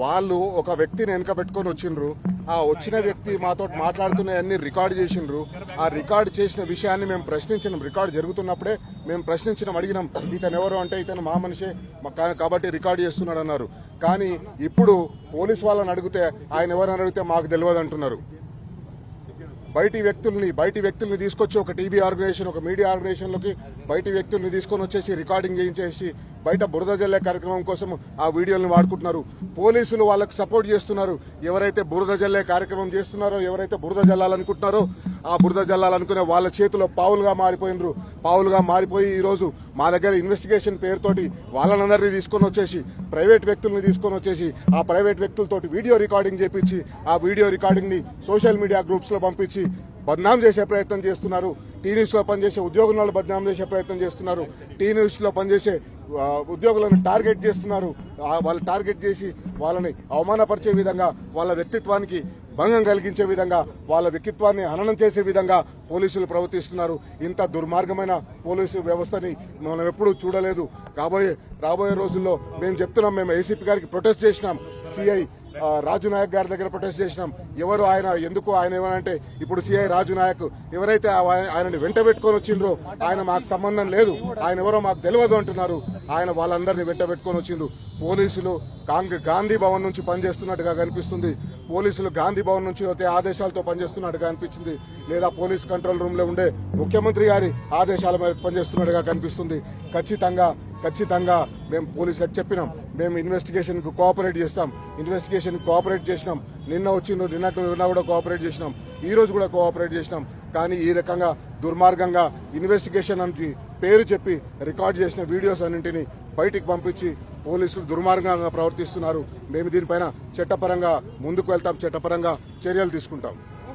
వాళ్ళు ఒక వ్యక్తిని వెనక పెట్టుకొని వచ్చిండ్రు. ఆ వచ్చిన వ్యక్తి మాతో మాట్లాడుతున్నవన్నీ రికార్డు చేసిండ్రు. ఆ రికార్డు చేసిన విషయాన్ని మేము ప్రశ్నించినాం. రికార్డు జరుగుతున్నప్పుడే మేము ప్రశ్నించడం, అడిగినాం ఇతను ఎవరు అంటే ఇతను మా మనిషే కాబట్టి రికార్డు చేస్తున్నాడు అన్నారు. కానీ ఇప్పుడు పోలీసు వాళ్ళని అడిగితే ఆయన ఎవరని అడిగితే మాకు తెలియదు అంటున్నారు. బయటి వ్యక్తుల్ని తీసుకొచ్చి ఒక టీవీ ఆర్గనైజేషన్, ఒక మీడియా ఆర్గనైజేషన్లోకి బయటి వ్యక్తుల్ని తీసుకొని వచ్చేసి రికార్డింగ్ చేయించేసి బయట బురద జల్లే కార్యక్రమం కోసం ఆ వీడియోలను వాడుకుంటున్నారు. పోలీసులు వాళ్ళకు సపోర్ట్ చేస్తున్నారు. ఎవరైతే బురద జల్లే కార్యక్రమం చేస్తున్నారో, ఎవరైతే బురద జల్లాలనుకుంటున్నారో ఆ బురద జల్లాలనుకునే వాళ్ళ చేతిలో పావులుగా మారిపోయి ఈరోజు మా దగ్గర ఇన్వెస్టిగేషన్ పేరుతోటి వాళ్ళనందరినీ తీసుకొని వచ్చేసి ప్రైవేట్ వ్యక్తుల్ని తీసుకొని వచ్చేసి ఆ ప్రైవేట్ వ్యక్తులతోటి వీడియో రికార్డింగ్ చేపించి ఆ వీడియో రికార్డింగ్ ని సోషల్ మీడియా గ్రూప్స్ లో పంపించి బద్నాం చేసే ప్రయత్నం చేస్తున్నారు. టీ న్యూస్ లో పనిచేసే ఉద్యోగులను బద్నాం చేసే ప్రయత్నం చేస్తున్నారు. టీ న్యూస్ లో పనిచేసే ఉద్యోగులను టార్గెట్ చేస్తున్నారు. వాళ్ళు టార్గెట్ చేసి వాళ్ళని అవమానపరిచే విధంగా, వాళ్ళ వ్యక్తిత్వానికి భంగం కలిగించే విధంగా, వాళ్ళ వ్యక్తిత్వాన్ని హననం చేసే విధంగా పోలీసులు ప్రవర్తిస్తున్నారు. ఇంత దుర్మార్గమైన పోలీసు వ్యవస్థని మనం ఎప్పుడూ చూడలేదు. రాబోయే రోజుల్లో మేము చెప్తున్నాం, మేము ఏసీపీ గారికి ప్రొటెస్ట్ చేసినాం, సిఐ రాజు నాయక్ గారి దగ్గర ప్రొటెస్ట్ చేసినాం. ఎవరు ఆయన, ఎందుకు ఆయన ఏమనంటే ఇప్పుడు సిఐ రాజు నాయక్ ఎవరైతే ఆయనని వెంట పెట్టుకొని వచ్చిండ్రో ఆయన మాకు సంబంధం లేదు, ఆయన ఎవరో మాకు తెలియదు అంటున్నారు. ఆయన వాళ్ళందరినీ వెంట పెట్టుకొని వచ్చిండ్రు. పోలీసులు గాంధీ భవన్ నుంచి పనిచేస్తున్నట్టుగా కనిపిస్తుంది. పోలీసులు గాంధీ భవన్ నుంచి వచ్చే ఆదేశాలతో పనిచేస్తున్నట్టుగా అనిపించింది. లేదా పోలీస్ కంట్రోల్ రూమ్ లో ఉండే ముఖ్యమంత్రి గారి ఆదేశాల మీద పనిచేస్తున్నట్టుగా కనిపిస్తుంది. ఖచ్చితంగా మేము పోలీసులకు చెప్పినాం, మేము ఇన్వెస్టిగేషన్ కు కోఆపరేట్ చేస్తాం. ఇన్వెస్టిగేషన్ కోఆపరేట్ చేసినాం. నిన్న కూడా కోఆపరేట్ చేసినాం, ఈ రోజు కూడా కోఆపరేట్ చేసినాం. కానీ ఈ రకంగా దుర్మార్గంగా ఇన్వెస్టిగేషన్ అని పేరు చెప్పి రికార్డ్ చేసిన వీడియోస్ అన్నింటినీ బయటికి పంపించి పోలీసులు దుర్మార్గంగా ప్రవర్తిస్తున్నారు. మేము దీనిపైన చట్టపరంగా ముందుకు వెళ్తాం, చట్టపరంగా చర్యలు తీసుకుంటాం.